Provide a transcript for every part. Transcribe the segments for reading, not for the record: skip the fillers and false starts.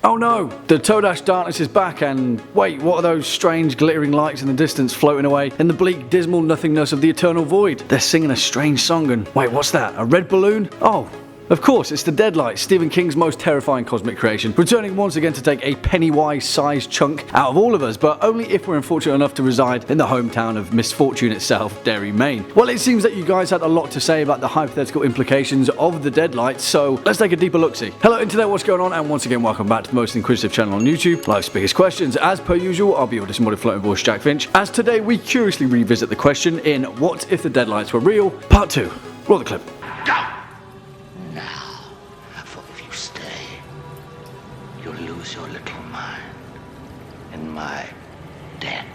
Oh no, the Todash darkness is back, and wait, what are those strange glittering lights in the distance floating away in the bleak dismal nothingness of the eternal void? They're singing a strange song, and wait, what's that, a red balloon? Oh, of course, it's the Deadlights, Stephen King's most terrifying cosmic creation, returning once again to take a Pennywise-sized chunk out of all of us, but only if we're unfortunate enough to reside in the hometown of misfortune itself, Derry, Maine. Well, it seems that you guys had a lot to say about the hypothetical implications of the Deadlights, so let's take a deeper look-see. Hello Internet, what's going on? And once again, welcome back to the most inquisitive channel on YouTube, Life's Biggest Questions. As per usual, I'll be your disembodied floating voice, Jack Finch, as today we curiously revisit the question in What If the Deadlights Were Real? Part 2. Roll the clip. Go! Now, for if you stay, you'll lose your little mind in my dead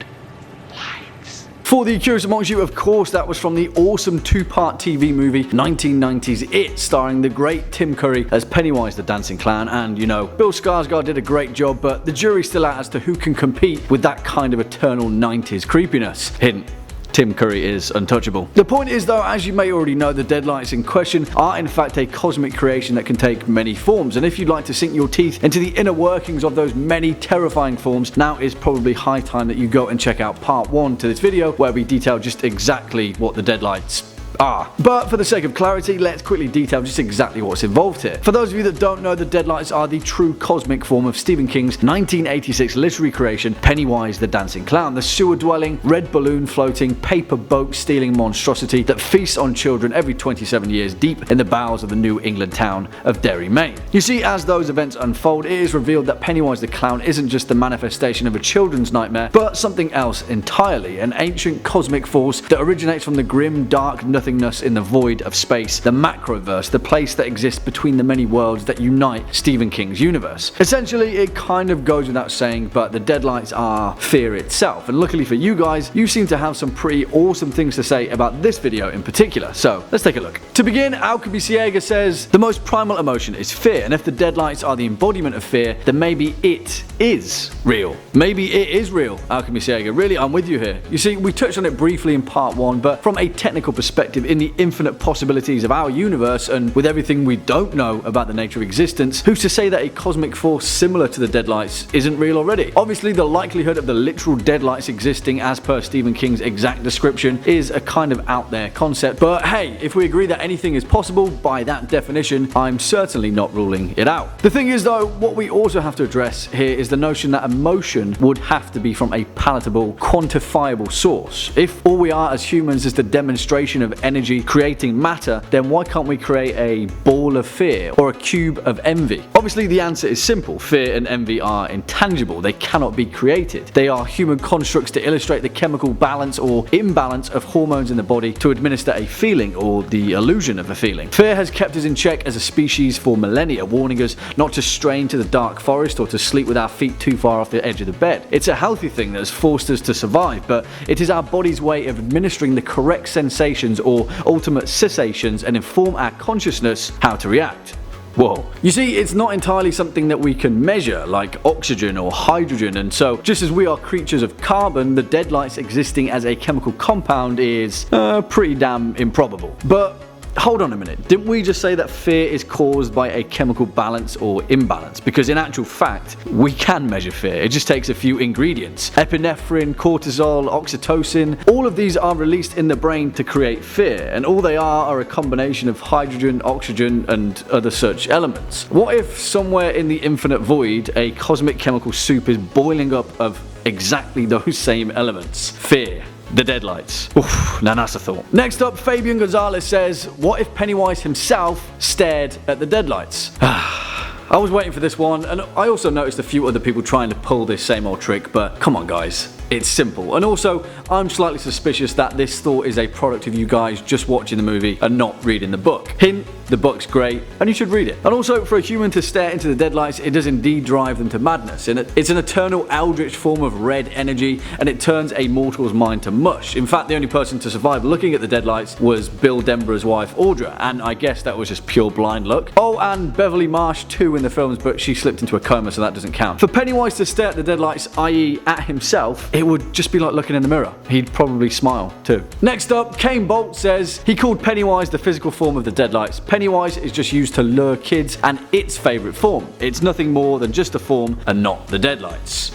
lights. For the curious amongst you, of course, that was from the awesome two-part TV movie 1990's It, starring the great Tim Curry as Pennywise the Dancing Clown, and you know, Bill Skarsgård did a great job, but the jury's still out as to who can compete with that kind of eternal 90s creepiness. Hint: Tim Curry is untouchable. The point is though, as you may already know, the Deadlights in question are in fact a cosmic creation that can take many forms, and if you'd like to sink your teeth into the inner workings of those many terrifying forms, now is probably high time that you go and check out part 1 to this video, where we detail just exactly what the Deadlights are. But for the sake of clarity, let's quickly detail just exactly what's involved here. For those of you that don't know, the Deadlights are the true cosmic form of Stephen King's 1986 literary creation, Pennywise the Dancing Clown, the sewer-dwelling, red balloon-floating, paper boat-stealing monstrosity that feasts on children every 27 years deep in the bowels of the New England town of Derry, Maine. You see, as those events unfold, it is revealed that Pennywise the Clown isn't just the manifestation of a children's nightmare, but something else entirely, an ancient cosmic force that originates from the grim, dark nothingness in the void of space, the macroverse, the place that exists between the many worlds that unite Stephen King's universe. Essentially, it kind of goes without saying, but the Deadlights are fear itself, and luckily for you guys, you seem to have some pretty awesome things to say about this video in particular, so let's take a look. To begin, Alchemy says, the most primal emotion is fear, and if the Deadlights are the embodiment of fear, then maybe it is real. Maybe it is real, Alchemy. Really, I'm with you here. You see, we touched on it briefly in part 1, but from a technical perspective, in the infinite possibilities of our universe, and with everything we don't know about the nature of existence, who's to say that a cosmic force similar to the Deadlights isn't real already? Obviously, the likelihood of the literal Deadlights existing as per Stephen King's exact description is a kind of out there concept, but hey, if we agree that anything is possible, by that definition, I'm certainly not ruling it out. The thing is though, what we also have to address here is the notion that emotion would have to be from a palatable, quantifiable source. If all we are as humans is the demonstration of energy creating matter, then why can't we create a ball of fear or a cube of envy? Obviously the answer is simple. Fear and envy are intangible. They cannot be created. They are human constructs to illustrate the chemical balance or imbalance of hormones in the body to administer a feeling or the illusion of a feeling. Fear has kept us in check as a species for millennia, warning us not to stray into the dark forest or to sleep with our feet too far off the edge of the bed. It's a healthy thing that has forced us to survive, but it is our body's way of administering the correct sensations or ultimate cessations and inform our consciousness how to react. Whoa. You see, it's not entirely something that we can measure, like oxygen or hydrogen, and so just as we are creatures of carbon, the Deadlights existing as a chemical compound is pretty damn improbable. But hold on a minute, didn't we just say that fear is caused by a chemical balance or imbalance? Because in actual fact, we can measure fear. It just takes a few ingredients. Epinephrine, cortisol, oxytocin, all of these are released in the brain to create fear, and all they are a combination of hydrogen, oxygen, and other such elements. What if somewhere in the infinite void, a cosmic chemical soup is boiling up of exactly those same elements? Fear. The Deadlights. Oof, now that's a thought. Next up, Fabian Gonzalez says, what if Pennywise himself stared at the Deadlights? I was waiting for this one, and I also noticed a few other people trying to pull this same old trick, but come on guys, it's simple. And also, I'm slightly suspicious that this thought is a product of you guys just watching the movie and not reading the book. Hint, the book's great, and you should read it. And also, for a human to stare into the Deadlights, it does indeed drive them to madness. And it's an eternal eldritch form of red energy, and it turns a mortal's mind to mush. In fact, the only person to survive looking at the Deadlights was Bill Denborough's wife, Audra, and I guess that was just pure blind luck. Oh, and Beverly Marsh too in the films, but she slipped into a coma, so that doesn't count. For Pennywise to stare at the Deadlights, i.e. at himself, it would just be like looking in the mirror. He'd probably smile too. Next up, Kane Bolt says he called Pennywise the physical form of the Deadlights. Pennywise is just used to lure kids and its favourite form. It's nothing more than just a form and not the Deadlights.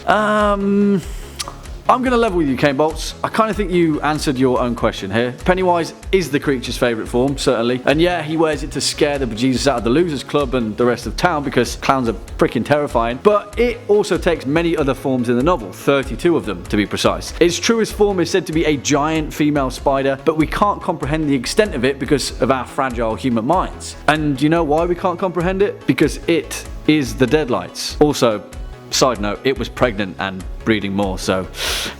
I'm going to level with you, Kane Bolts. I kind of think you answered your own question here. Pennywise is the creature's favourite form, certainly. And yeah, he wears it to scare the bejesus out of the Losers Club and the rest of town because clowns are freaking terrifying. But it also takes many other forms in the novel, 32 of them to be precise. Its truest form is said to be a giant female spider, but we can't comprehend the extent of it because of our fragile human minds. And you know why we can't comprehend it? Because it is the Deadlights. Also, side note, it was pregnant and breeding more, so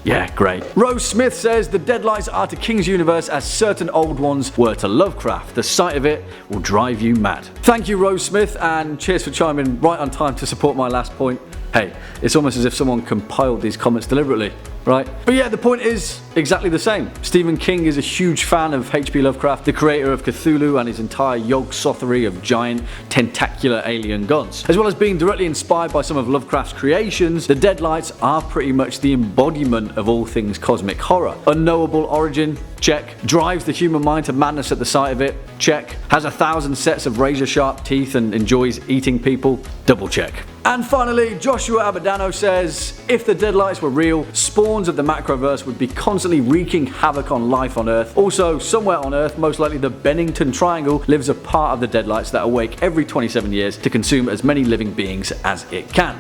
yeah, great. Rose Smith says the Deadlights are to King's universe as certain old ones were to Lovecraft. The sight of it will drive you mad. Thank you, Rose Smith, and cheers for chiming right on time to support my last point. Hey, it's almost as if someone compiled these comments deliberately, right? But yeah, the point is exactly the same. Stephen King is a huge fan of H.P. Lovecraft, the creator of Cthulhu and his entire yog-sothory of giant, tentacular alien gods. As well as being directly inspired by some of Lovecraft's creations, the Deadlights are pretty much the embodiment of all things cosmic horror. Unknowable origin? Check. Drives the human mind to madness at the sight of it? Check. Has 1,000 sets of razor-sharp teeth and enjoys eating people? Double check. And finally, Joshua Abadano says, if the Deadlights were real, spawns of the Macroverse would be constantly wreaking havoc on life on Earth. Also, somewhere on Earth, most likely the Bennington Triangle, lives a part of the Deadlights that awake every 27 years to consume as many living beings as it can.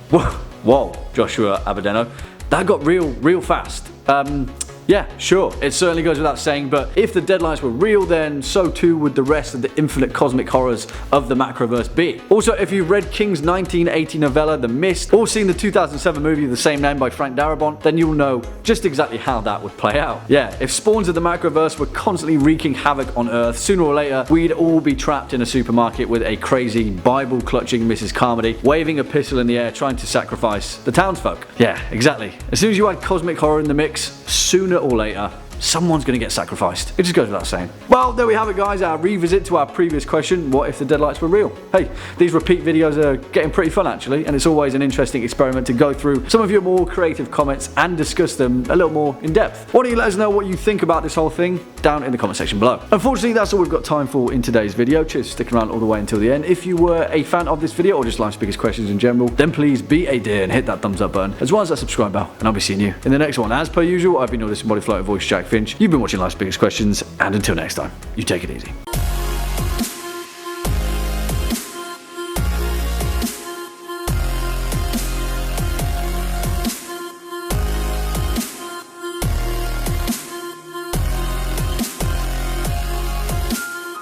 Whoa, Joshua Abadano. That got real fast. Yeah, sure, it certainly goes without saying, but if the Deadlights were real, then so too would the rest of the infinite cosmic horrors of the Macroverse be. Also, if you've read King's 1980 novella The Mist, or seen the 2007 movie of the same name by Frank Darabont, then you'll know just exactly how that would play out. Yeah, if spawns of the Macroverse were constantly wreaking havoc on Earth, sooner or later, we'd all be trapped in a supermarket with a crazy, Bible-clutching Mrs. Carmody, waving a pistol in the air trying to sacrifice the townsfolk. Yeah, exactly. As soon as you add cosmic horror in the mix, sooner or later, someone's going to get sacrificed. It just goes without saying. Well, there we have it, guys, our revisit to our previous question, what if the Deadlights were real? Hey, these repeat videos are getting pretty fun actually, and it's always an interesting experiment to go through some of your more creative comments and discuss them a little more in depth. Why don't you let us know what you think about this whole thing down in the comment section below. Unfortunately, that's all we've got time for in today's video. Cheers for sticking around all the way until the end. If you were a fan of this video or just Life's Biggest Questions in general, then please be a dear and hit that thumbs up button, as well as that subscribe bell, and I'll be seeing you in the next one. As per usual, I've been your disembodied floating voice, Jack Finch. You've been watching Life's Biggest Questions, and until next time, you take it easy.